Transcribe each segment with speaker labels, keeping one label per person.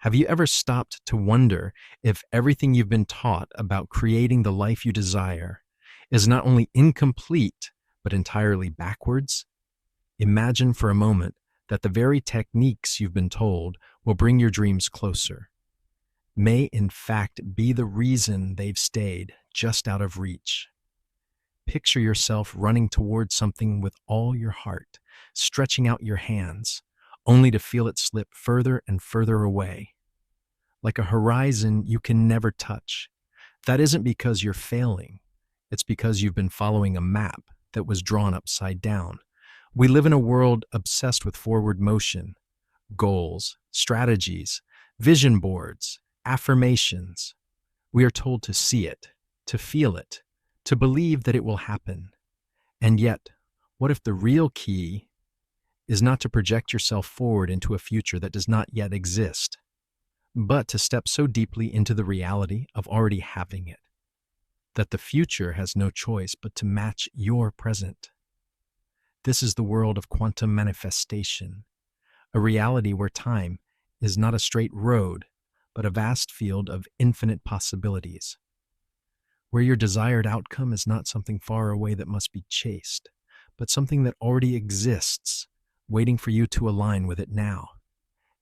Speaker 1: Have you ever stopped to wonder if everything you've been taught about creating the life you desire is not only incomplete, but entirely backwards? Imagine for a moment that the very techniques you've been told will bring your dreams closer may in fact be the reason they've stayed just out of reach. Picture yourself running towards something with all your heart, stretching out your hands, only to feel it slip further and further away, like a horizon you can never touch. That isn't because you're failing. It's because you've been following a map that was drawn upside down. We live in a world obsessed with forward motion, goals, strategies, vision boards, affirmations. We are told to see it, to feel it, to believe that it will happen. And yet, what if the real key is not to project yourself forward into a future that does not yet exist, but to step so deeply into the reality of already having it, that the future has no choice but to match your present? This is the world of quantum manifestation, a reality where time is not a straight road, but a vast field of infinite possibilities, where your desired outcome is not something far away that must be chased, but something that already exists, waiting for you to align with it now.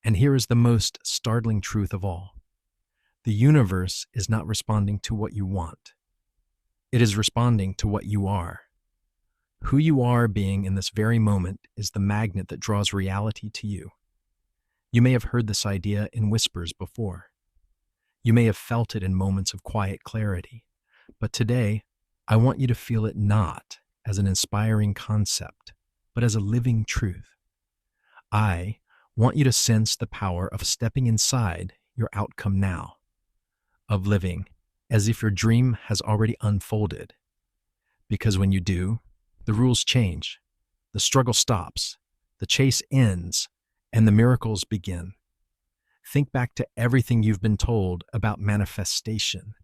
Speaker 1: And here is the most startling truth of all. The universe is not responding to what you want. It is responding to what you are. Who you are being in this very moment is the magnet that draws reality to you. You may have heard this idea in whispers before. You may have felt it in moments of quiet clarity. But today, I want you to feel it not as an inspiring concept, but as a living truth. I want you to sense the power of stepping inside your outcome now, of living as if your dream has already unfolded. Because when you do, the rules change, the struggle stops, the chase ends, and the miracles begin. Think back to everything you've been told about manifestation.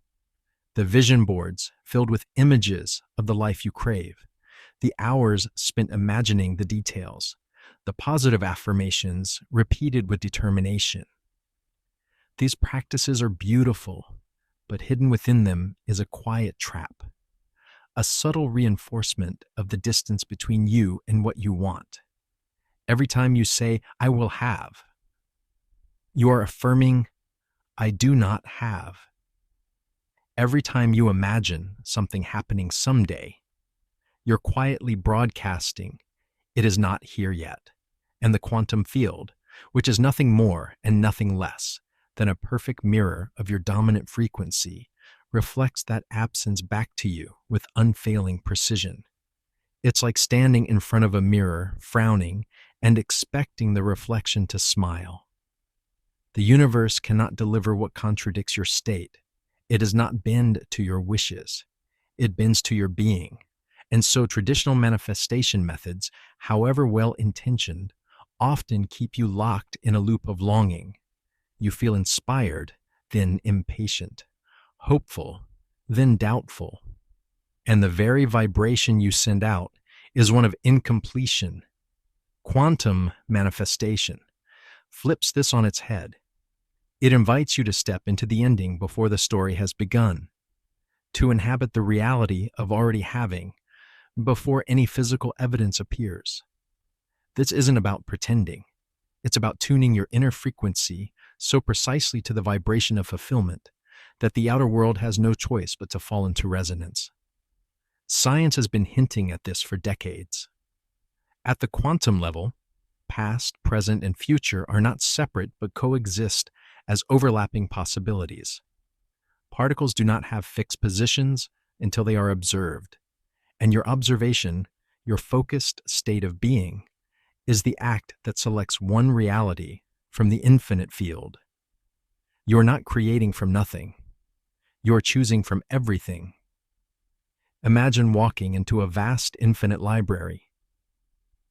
Speaker 1: The vision boards filled with images of the life you crave, the hours spent imagining the details, the positive affirmations repeated with determination. These practices are beautiful, but hidden within them is a quiet trap, a subtle reinforcement of the distance between you and what you want. Every time you say, "I will have," you are affirming, "I do not have." Every time you imagine something happening someday, you're quietly broadcasting, "It is not here yet." And the quantum field, which is nothing more and nothing less than a perfect mirror of your dominant frequency, reflects that absence back to you with unfailing precision. It's like standing in front of a mirror, frowning, and expecting the reflection to smile. The universe cannot deliver what contradicts your state. It does not bend to your wishes. It bends to your being. And so traditional manifestation methods, however well-intentioned, often keep you locked in a loop of longing. You feel inspired, then impatient, hopeful, then doubtful. And the very vibration you send out is one of incompletion. Quantum manifestation flips this on its head. It invites you to step into the ending before the story has begun, to inhabit the reality of already having before any physical evidence appears. This isn't about pretending. It's about tuning your inner frequency so precisely to the vibration of fulfillment that the outer world has no choice but to fall into resonance. Science has been hinting at this for decades. At the quantum level, past, present, and future are not separate but coexist as overlapping possibilities. Particles do not have fixed positions until they are observed, and your observation, your focused state of being, is the act that selects one reality from the infinite field. You are not creating from nothing. You are choosing from everything. Imagine walking into a vast infinite library.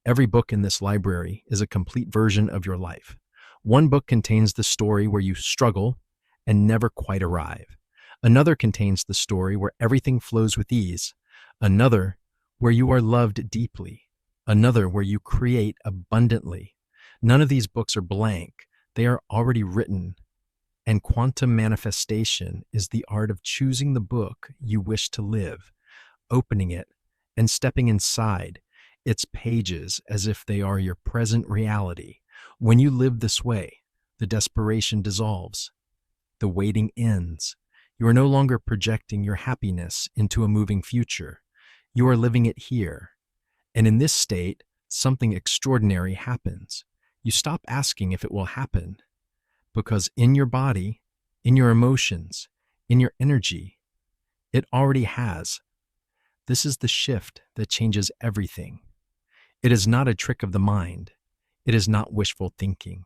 Speaker 1: Every book in this library is a complete version of your life. One book contains the story where you struggle and never quite arrive. Another contains the story where everything flows with ease. Another where you are loved deeply. Another where you create abundantly. None of these books are blank. They are already written, And quantum manifestation is the art of choosing the book you wish to live, opening it, and stepping inside its pages as if they are your present reality. When you live this way, the desperation dissolves, the waiting ends. You are no longer projecting your happiness into a moving future. You are living it here. And in this state, something extraordinary happens. You stop asking if it will happen, because in your body, in your emotions, in your energy, it already has. This is the shift that changes everything. It is not a trick of the mind. It is not wishful thinking.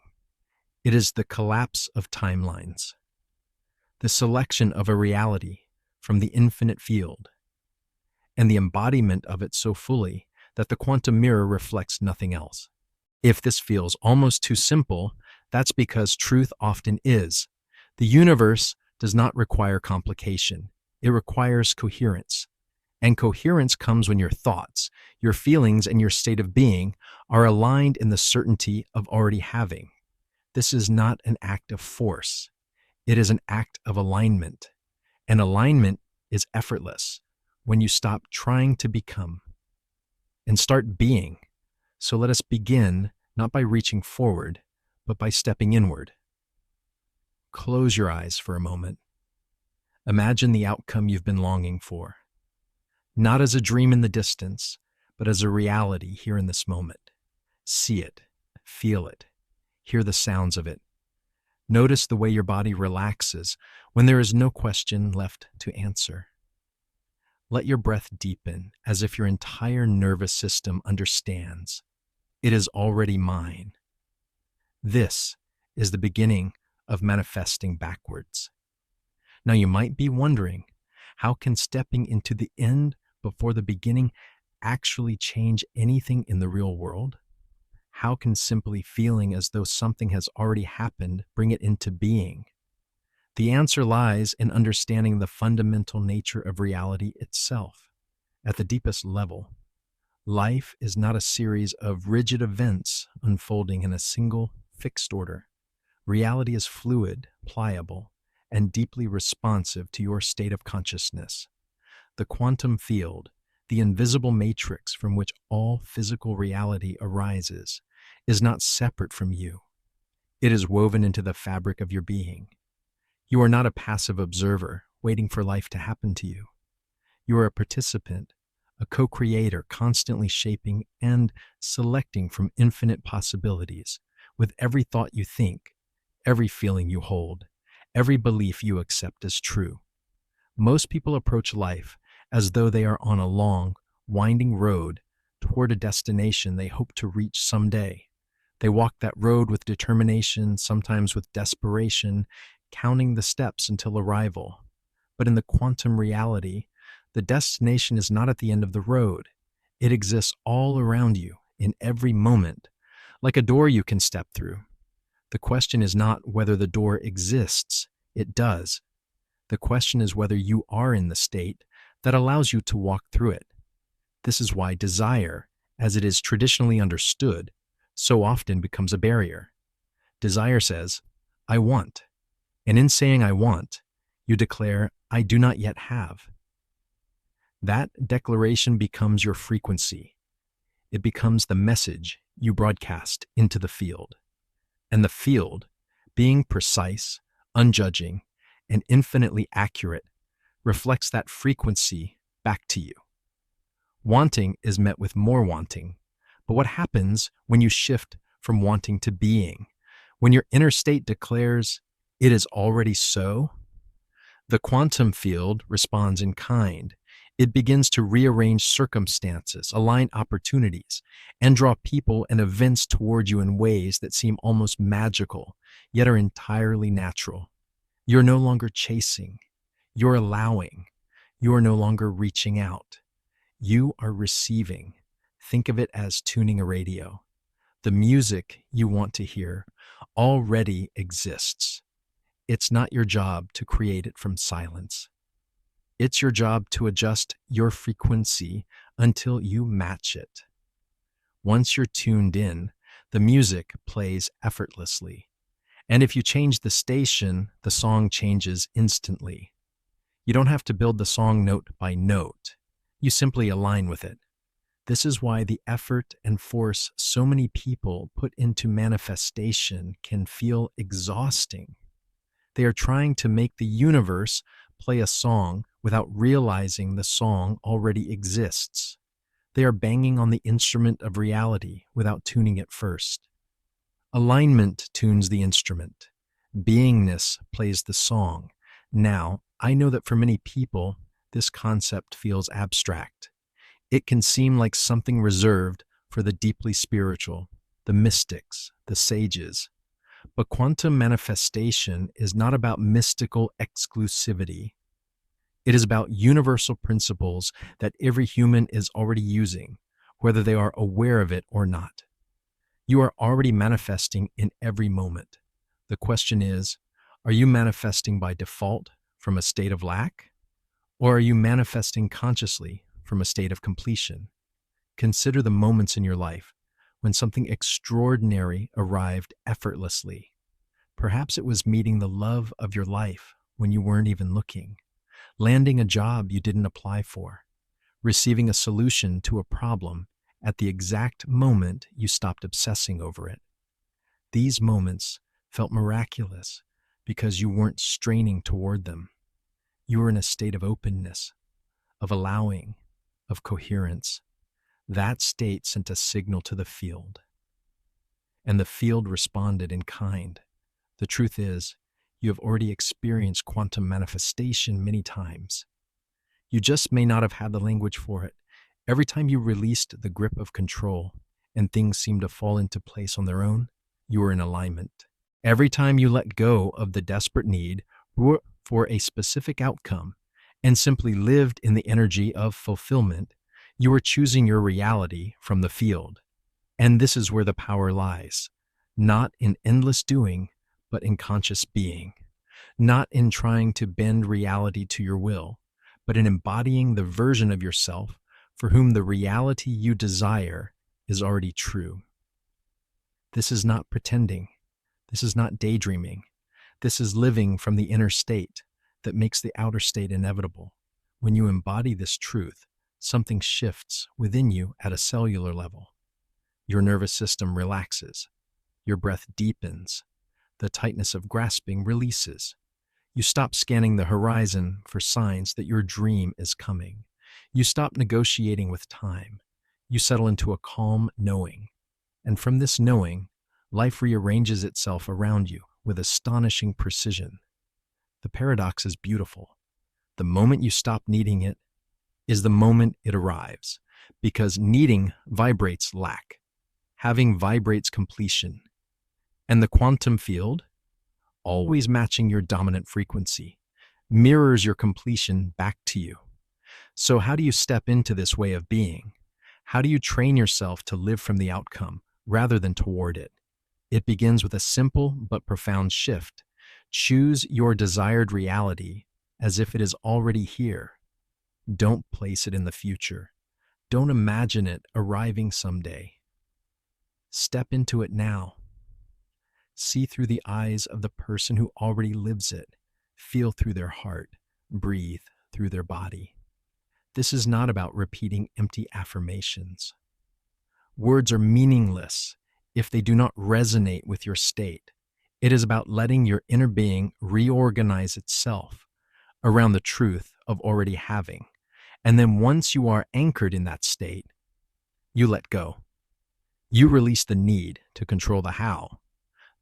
Speaker 1: It is the collapse of timelines, the selection of a reality from the infinite field, and the embodiment of it so fully that the quantum mirror reflects nothing else. If this feels almost too simple, that's because truth often is. The universe does not require complication. It requires coherence. And coherence comes when your thoughts, your feelings, and your state of being are aligned in the certainty of already having. This is not an act of force. It is an act of alignment. And alignment is effortless when you stop trying to become and start being. So let us begin not by reaching forward, but by stepping inward. Close your eyes for a moment. Imagine the outcome you've been longing for, not as a dream in the distance, but as a reality here in this moment. See it, feel it, hear the sounds of it. Notice the way your body relaxes when there is no question left to answer. Let your breath deepen as if your entire nervous system understands. It is already mine. This is the beginning of manifesting backwards. Now you might be wondering, how can stepping into the end before the beginning actually change anything in the real world? How can simply feeling as though something has already happened bring it into being? The answer lies in understanding the fundamental nature of reality itself. At the deepest level, life is not a series of rigid events unfolding in a single, fixed order. Reality is fluid, pliable, and deeply responsive to your state of consciousness. The quantum field, the invisible matrix from which all physical reality arises, is not separate from you. It is woven into the fabric of your being. You are not a passive observer waiting for life to happen to you. You are a participant, a co-creator constantly shaping and selecting from infinite possibilities with every thought you think, every feeling you hold, every belief you accept as true. Most people approach life as though they are on a long, winding road toward a destination they hope to reach someday. They walk that road with determination, sometimes with desperation, counting the steps until arrival. But in the quantum reality, the destination is not at the end of the road. It exists all around you, in every moment, like a door you can step through. The question is not whether the door exists. It does. The question is whether you are in the state that allows you to walk through it. This is why desire, as it is traditionally understood, so often becomes a barrier. Desire says, I want. And in saying I want, you declare, I do not yet have. That declaration becomes your frequency. It becomes the message you broadcast into the field. And the field, being precise, unjudging, and infinitely accurate, reflects that frequency back to you. Wanting is met with more wanting. But what happens when you shift from wanting to being? When your inner state declares, it is already so? The quantum field responds in kind. It begins to rearrange circumstances, align opportunities, and draw people and events toward you in ways that seem almost magical, yet are entirely natural. You're no longer chasing. You're allowing. You are no longer reaching out. You are receiving. Think of it as tuning a radio. The music you want to hear already exists. It's not your job to create it from silence. It's your job to adjust your frequency until you match it. Once you're tuned in, the music plays effortlessly, And if you change the station, the song changes instantly. You don't have to build the song note by note. You simply align with it. This is why the effort and force so many people put into manifestation can feel exhausting. They are trying to make the universe play a song without realizing the song already exists. They are banging on the instrument of reality without tuning it first. Alignment tunes the instrument. Beingness plays the song. Now, I know that for many people, this concept feels abstract. It can seem like something reserved for the deeply spiritual, the mystics, the sages. But quantum manifestation is not about mystical exclusivity. It is about universal principles that every human is already using, whether they are aware of it or not. You are already manifesting in every moment. The question is, are you manifesting by default from a state of lack? Or are you manifesting consciously from a state of completion? Consider the moments in your life when something extraordinary arrived effortlessly. Perhaps it was meeting the love of your life when you weren't even looking, landing a job you didn't apply for, receiving a solution to a problem at the exact moment you stopped obsessing over it. These moments felt miraculous because you weren't straining toward them. You were in a state of openness, of allowing, of coherence. That state sent a signal to the field, and the field responded in kind. The truth is, you have already experienced quantum manifestation many times. You just may not have had the language for it. Every time you released the grip of control and things seemed to fall into place on their own, you were in alignment. Every time you let go of the desperate need for a specific outcome and simply lived in the energy of fulfillment, you were choosing your reality from the field. And this is where the power lies, not in endless doing, but in conscious being, not in trying to bend reality to your will, but in embodying the version of yourself for whom the reality you desire is already true. This is not pretending. This is not daydreaming. This is living from the inner state that makes the outer state inevitable. When you embody this truth, something shifts within you at a cellular level. Your nervous system relaxes. Your breath deepens. The tightness of grasping releases. You stop scanning the horizon for signs that your dream is coming. You stop negotiating with time. You settle into a calm knowing. And from this knowing, life rearranges itself around you with astonishing precision. The paradox is beautiful. The moment you stop needing it is the moment it arrives, because needing vibrates lack. Having vibrates completion. And the quantum field, always matching your dominant frequency, mirrors your completion back to you. So how do you step into this way of being? How do you train yourself to live from the outcome rather than toward it? It begins with a simple but profound shift. Choose your desired reality as if it is already here. Don't place it in the future. Don't imagine it arriving someday. Step into it now. See through the eyes of the person who already lives it. Feel through their heart. Breathe through their body. This is not about repeating empty affirmations. Words are meaningless if they do not resonate with your state. It is about letting your inner being reorganize itself around the truth of already having. And then once you are anchored in that state, you let go. You release the need to control the how,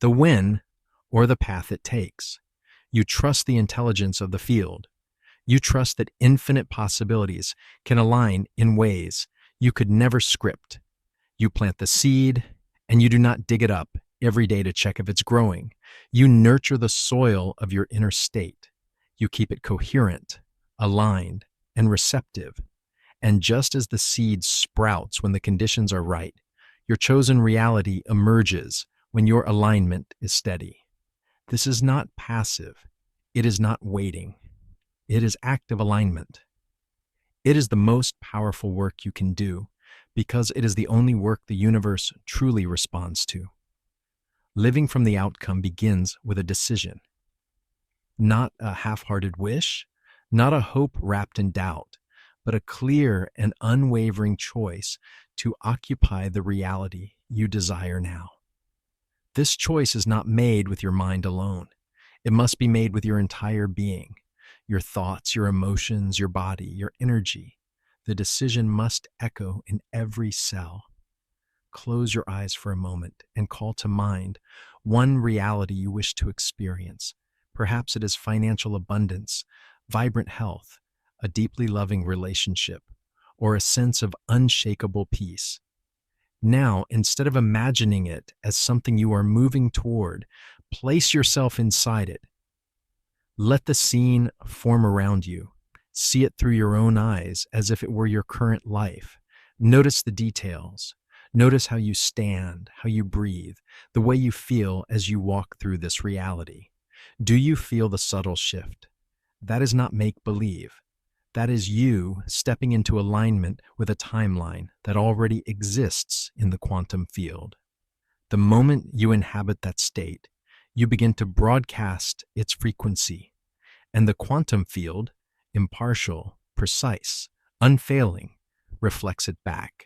Speaker 1: the when, or the path it takes. You trust the intelligence of the field. You trust that infinite possibilities can align in ways you could never script. You plant the seed, and you do not dig it up every day to check if it's growing. You nurture the soil of your inner state. You keep it coherent, aligned, and receptive. And just as the seed sprouts when the conditions are right, your chosen reality emerges when your alignment is steady. This is not passive. It is not waiting. It is active alignment. It is the most powerful work you can do because it is the only work the universe truly responds to. Living from the outcome begins with a decision, not a half-hearted wish, not a hope wrapped in doubt, but a clear and unwavering choice to occupy the reality you desire now. This choice is not made with your mind alone. It must be made with your entire being, your thoughts, your emotions, your body, your energy. The decision must echo in every cell. Close your eyes for a moment and call to mind one reality you wish to experience. Perhaps it is financial abundance, vibrant health, a deeply loving relationship, or a sense of unshakable peace. Now, instead of imagining it as something you are moving toward, place yourself inside it. Let the scene form around you. See it through your own eyes as if it were your current life. Notice the details. Notice how you stand, how you breathe, the way you feel as you walk through this reality. Do you feel the subtle shift? That is not make-believe. That is you stepping into alignment with a timeline that already exists in the quantum field. The moment you inhabit that state, you begin to broadcast its frequency, and the quantum field, impartial, precise, unfailing, reflects it back.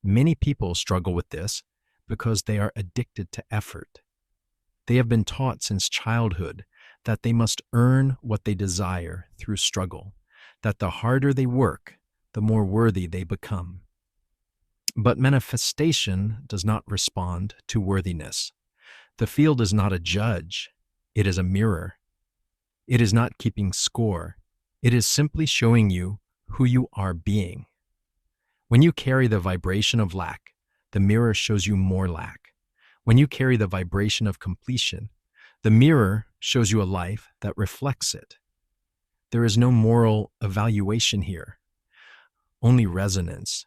Speaker 1: Many people struggle with this because they are addicted to effort. They have been taught since childhood that they must earn what they desire through struggle, that the harder they work, the more worthy they become. But manifestation does not respond to worthiness. The field is not a judge, it is a mirror. It is not keeping score, it is simply showing you who you are being. When you carry the vibration of lack, the mirror shows you more lack. When you carry the vibration of completion, the mirror shows you a life that reflects it. There is no moral evaluation here, only resonance.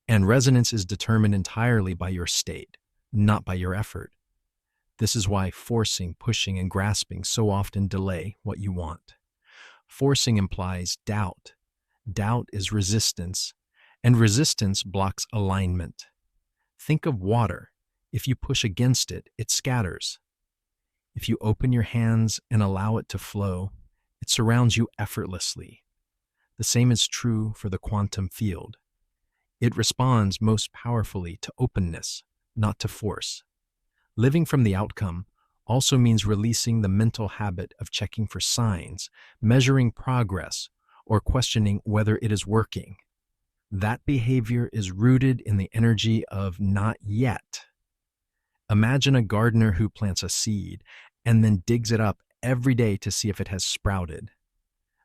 Speaker 1: And resonance is determined entirely by your state, not by your effort. This is why forcing, pushing, and grasping so often delay what you want. Forcing implies doubt. Doubt is resistance, and resistance blocks alignment. Think of water. If you push against it, it scatters. If you open your hands and allow it to flow, it surrounds you effortlessly. The same is true for the quantum field. It responds most powerfully to openness, not to force. Living from the outcome also means releasing the mental habit of checking for signs, measuring progress, or questioning whether it is working. That behavior is rooted in the energy of not yet. Imagine a gardener who plants a seed and then digs it up every day to see if it has sprouted.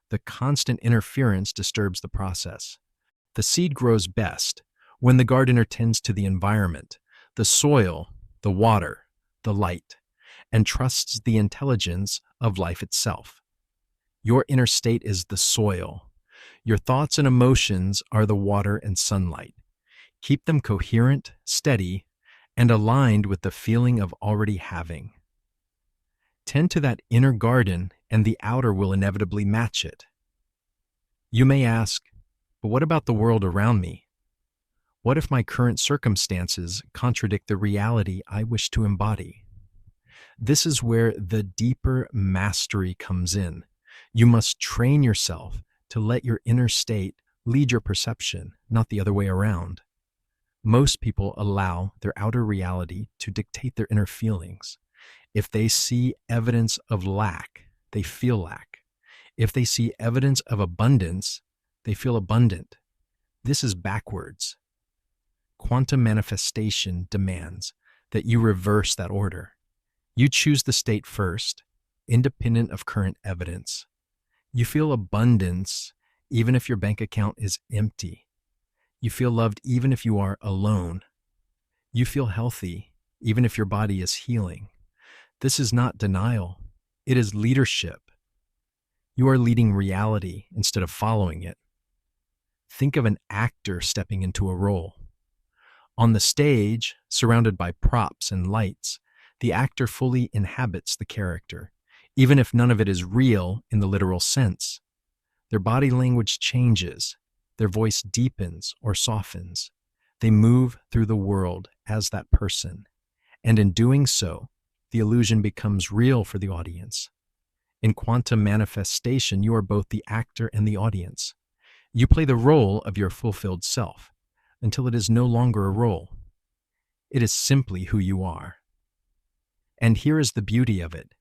Speaker 1: The constant interference disturbs the process. The seed grows best when the gardener tends to the environment, the soil, the water, the light, and trusts the intelligence of life itself. Your inner state is the soil. Your thoughts and emotions are the water and sunlight. Keep them coherent, steady, and aligned with the feeling of already having. Tend to that inner garden, and the outer will inevitably match it. You may ask, but what about the world around me? What if my current circumstances contradict the reality I wish to embody? This is where the deeper mastery comes in. You must train yourself to let your inner state lead your perception, not the other way around. Most people allow their outer reality to dictate their inner feelings. If they see evidence of lack, they feel lack. If they see evidence of abundance, they feel abundant. This is backwards. Quantum manifestation demands that you reverse that order. You choose the state first, independent of current evidence. You feel abundance even if your bank account is empty. You feel loved even if you are alone. You feel healthy even if your body is healing. This is not denial. It is leadership. You are leading reality instead of following it. Think of an actor stepping into a role. On the stage, surrounded by props and lights, the actor fully inhabits the character, even if none of it is real in the literal sense. Their body language changes, their voice deepens or softens. They move through the world as that person, and in doing so, the illusion becomes real for the audience. In quantum manifestation, you are both the actor and the audience. You play the role of your fulfilled self until it is no longer a role. It is simply who you are. And here is the beauty of it.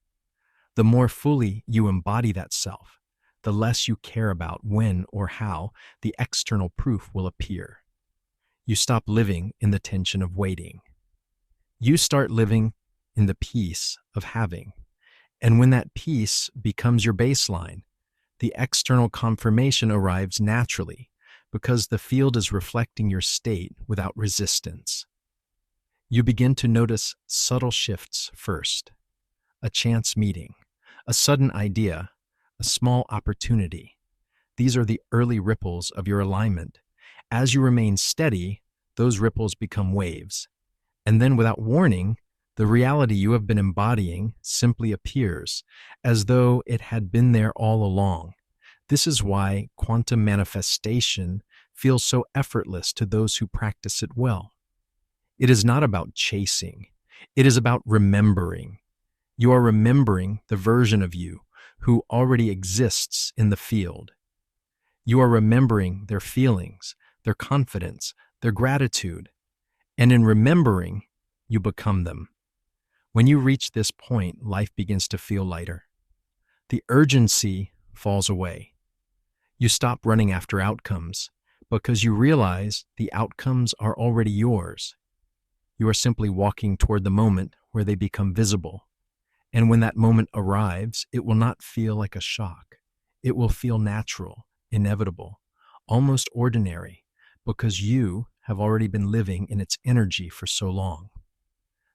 Speaker 1: The more fully you embody that self, the less you care about when or how the external proof will appear. You stop living in the tension of waiting. You start living in the peace of having. And when that peace becomes your baseline, the external confirmation arrives naturally because the field is reflecting your state without resistance. You begin to notice subtle shifts first. A chance meeting, a sudden idea, a small opportunity. These are the early ripples of your alignment. As you remain steady, those ripples become waves. And then without warning, the reality you have been embodying simply appears, as though it had been there all along. This is why quantum manifestation feels so effortless to those who practice it well. It is not about chasing. It is about remembering. You are remembering the version of you who already exists in the field. You are remembering their feelings, their confidence, their gratitude. And in remembering, you become them. When you reach this point, life begins to feel lighter. The urgency falls away. You stop running after outcomes because you realize the outcomes are already yours. You are simply walking toward the moment where they become visible. And when that moment arrives, it will not feel like a shock. It will feel natural, inevitable, almost ordinary, because you have already been living in its energy for so long.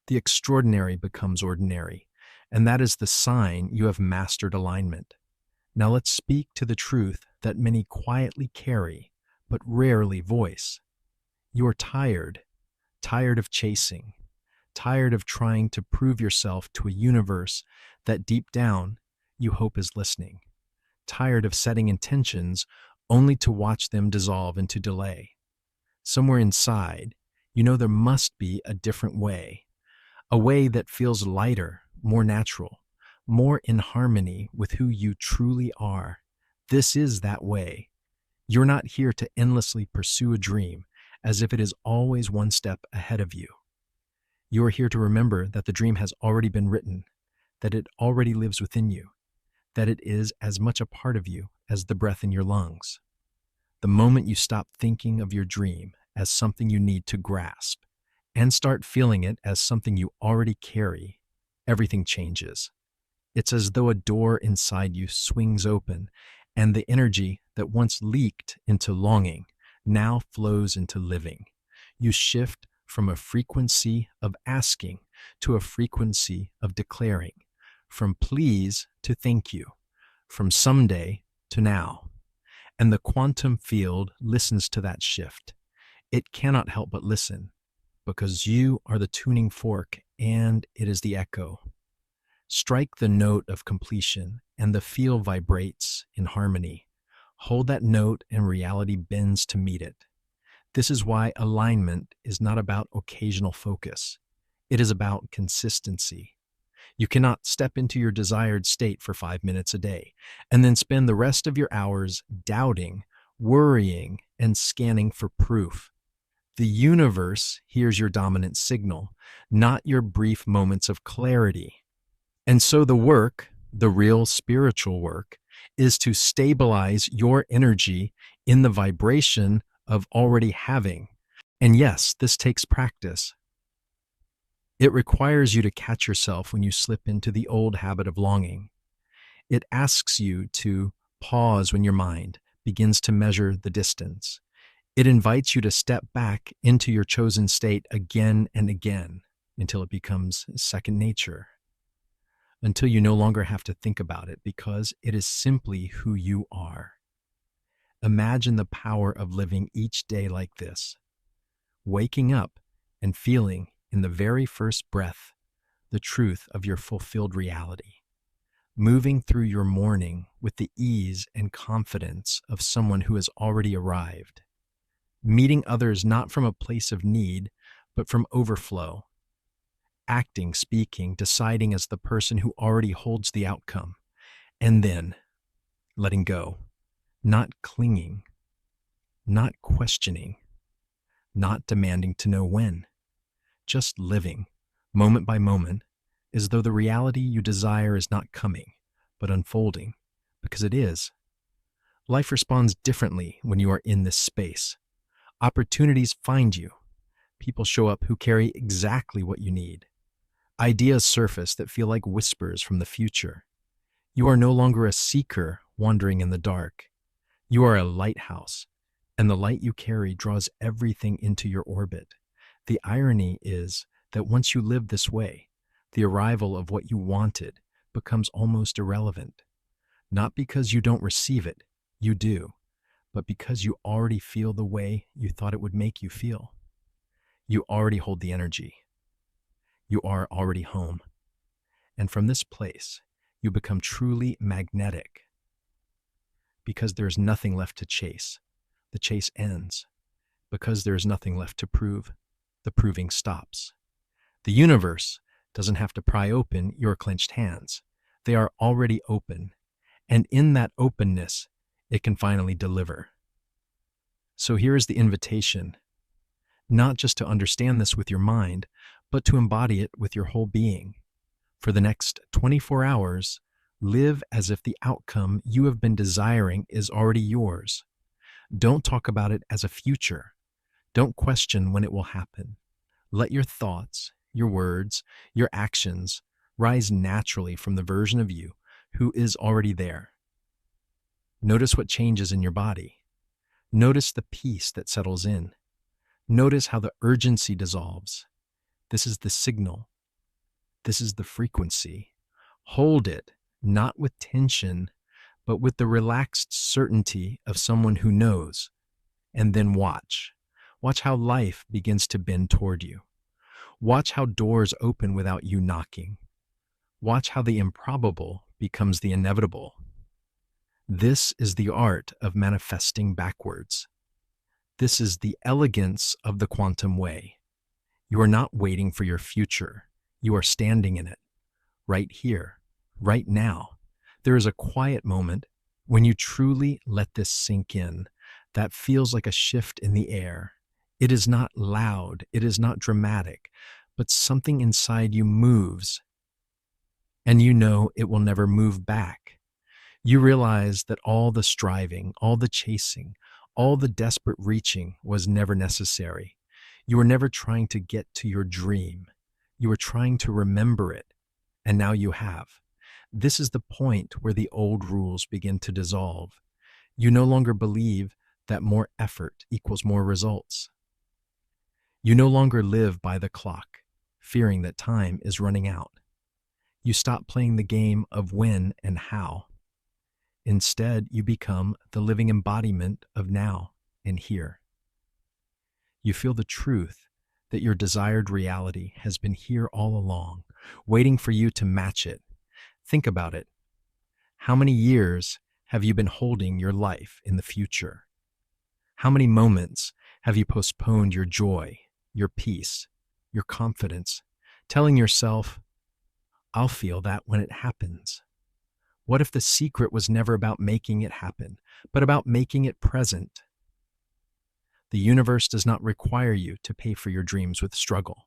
Speaker 1: The extraordinary becomes ordinary, and that is the sign you have mastered alignment. Now let's speak to the truth that many quietly carry, but rarely voice. You are tired of chasing, tired of trying to prove yourself to a universe that deep down you hope is listening, tired of setting intentions only to watch them dissolve into delay. Somewhere inside, you know there must be a different way, a way that feels lighter, more natural, more in harmony with who you truly are. This is that way. You're not here to endlessly pursue a dream as if it is always one step ahead of you. You are here to remember that the dream has already been written, that it already lives within you, that it is as much a part of you as the breath in your lungs. The moment you stop thinking of your dream as something you need to grasp and start feeling it as something you already carry, everything changes. It's as though a door inside you swings open and the energy that once leaked into longing now flows into living. You shift from a frequency of asking to a frequency of declaring, from please to thank you, from someday to now. And the quantum field listens to that shift. It cannot help but listen, because you are the tuning fork and it is the echo. Strike the note of completion and the field vibrates in harmony. Hold that note and reality bends to meet it. This is why alignment is not about occasional focus. It is about consistency. You cannot step into your desired state for 5 minutes a day and then spend the rest of your hours doubting, worrying, and scanning for proof. The universe hears your dominant signal, not your brief moments of clarity. And so the work, the real spiritual work, is to stabilize your energy in the vibration of already having. And yes, this takes practice. It requires you to catch yourself when you slip into the old habit of longing. It asks you to pause when your mind begins to measure the distance. It invites you to step back into your chosen state again and again until it becomes second nature, until you no longer have to think about it because it is simply who you are. Imagine the power of living each day like this, waking up and feeling in the very first breath the truth of your fulfilled reality, moving through your morning with the ease and confidence of someone who has already arrived, meeting others not from a place of need, but from overflow, acting, speaking, deciding as the person who already holds the outcome, and then letting go, not clinging, not questioning, not demanding to know when, just living, moment by moment, as though the reality you desire is not coming, but unfolding, because it is. Life responds differently when you are in this space. Opportunities find you. People show up who carry exactly what you need. Ideas surface that feel like whispers from the future. You are no longer a seeker wandering in the dark. You are a lighthouse, and the light you carry draws everything into your orbit. The irony is that once you live this way, the arrival of what you wanted becomes almost irrelevant. Not because you don't receive it, you do, but because you already feel the way you thought it would make you feel. You already hold the energy. You are already home. And from this place, you become truly magnetic. Because there is nothing left to chase, the chase ends. Because there is nothing left to prove, the proving stops. The universe doesn't have to pry open your clenched hands. They are already open. And in that openness, it can finally deliver. So here is the invitation, not just to understand this with your mind, but to embody it with your whole being. For the next 24 hours, live as if the outcome you have been desiring is already yours. Don't talk about it as a future. Don't question when it will happen. Let your thoughts, your words, your actions rise naturally from the version of you who is already there. Notice what changes in your body. Notice the peace that settles in. Notice how the urgency dissolves. This is the signal. This is the frequency. Hold it, not with tension, but with the relaxed certainty of someone who knows. And then watch. Watch how life begins to bend toward you. Watch how doors open without you knocking. Watch how the improbable becomes the inevitable. This is the art of manifesting backwards. This is the elegance of the quantum way. You are not waiting for your future. You are standing in it, right here, right now. There is a quiet moment when you truly let this sink in that feels like a shift in the air. It is not loud, it is not dramatic, but something inside you moves, and you know it will never move back. You realize that all the striving, all the chasing, all the desperate reaching was never necessary. You were never trying to get to your dream. You were trying to remember it, and now you have. This is the point where the old rules begin to dissolve. You no longer believe that more effort equals more results. You no longer live by the clock, fearing that time is running out. You stop playing the game of when and how. Instead, you become the living embodiment of now and here. You feel the truth that your desired reality has been here all along, waiting for you to match it. Think about it. How many years have you been holding your life in the future? How many moments have you postponed your joy, your peace, your confidence, telling yourself, I'll feel that when it happens? What if the secret was never about making it happen, but about making it present? The universe does not require you to pay for your dreams with struggle.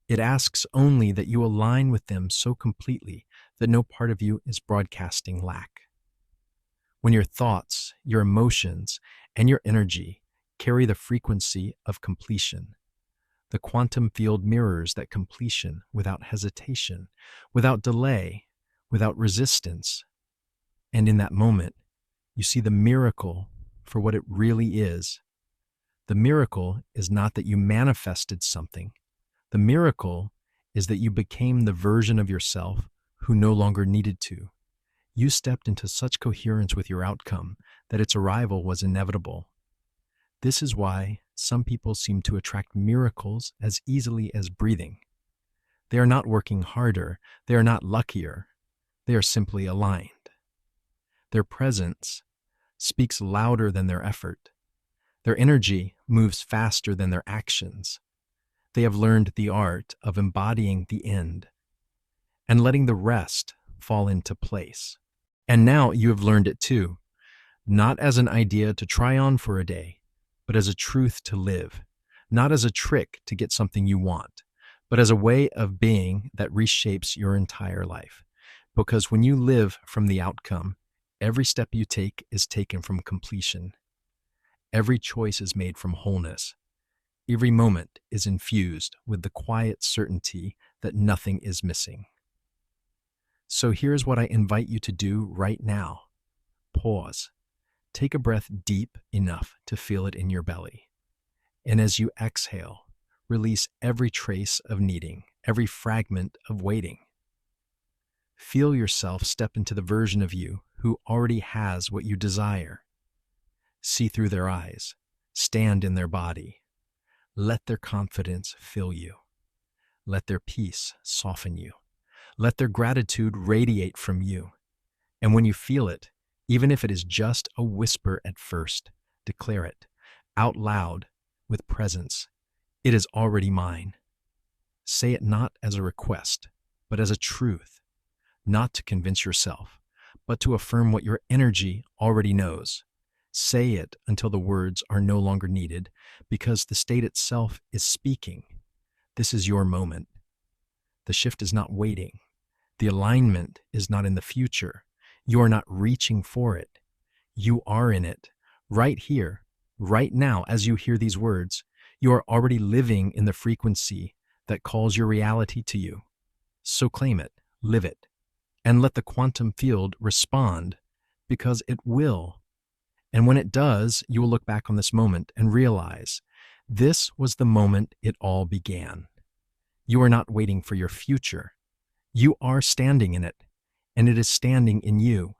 Speaker 1: It asks only that you align with them so completely that no part of you is broadcasting lack. When your thoughts, your emotions, and your energy carry the frequency of completion, the quantum field mirrors that completion without hesitation, without delay, without resistance. And in that moment, you see the miracle for what it really is. The miracle is not that you manifested something. The miracle is that you became the version of yourself who no longer needed to. You stepped into such coherence with your outcome that its arrival was inevitable. This is why some people seem to attract miracles as easily as breathing. They are not working harder. They are not luckier. They are simply aligned. Their presence speaks louder than their effort. Their energy moves faster than their actions. They have learned the art of embodying the end and letting the rest fall into place. And now you have learned it too, not as an idea to try on for a day, but as a truth to live, not as a trick to get something you want, but as a way of being that reshapes your entire life. Because when you live from the outcome, every step you take is taken from completion. Every choice is made from wholeness. Every moment is infused with the quiet certainty that nothing is missing. So here's what I invite you to do right now. Pause. Take a breath deep enough to feel it in your belly. And as you exhale, release every trace of needing, every fragment of waiting. Feel yourself step into the version of you who already has what you desire. See through their eyes, stand in their body. Let their confidence fill you. Let their peace soften you. Let their gratitude radiate from you. And when you feel it, even if it is just a whisper at first, declare it out loud with presence. It is already mine. Say it not as a request, but as a truth, not to convince yourself, but to affirm what your energy already knows. Say it until the words are no longer needed, because the state itself is speaking. This is your moment. The shift is not waiting. The alignment is not in the future. You are not reaching for it. You are in it, right here, right now. As you hear these words, you are already living in the frequency that calls your reality to you. So claim it, live it, and let the quantum field respond, because it will. And when it does, you will look back on this moment and realize this was the moment it all began. You are not waiting for your future. You are standing in it, and it is standing in you.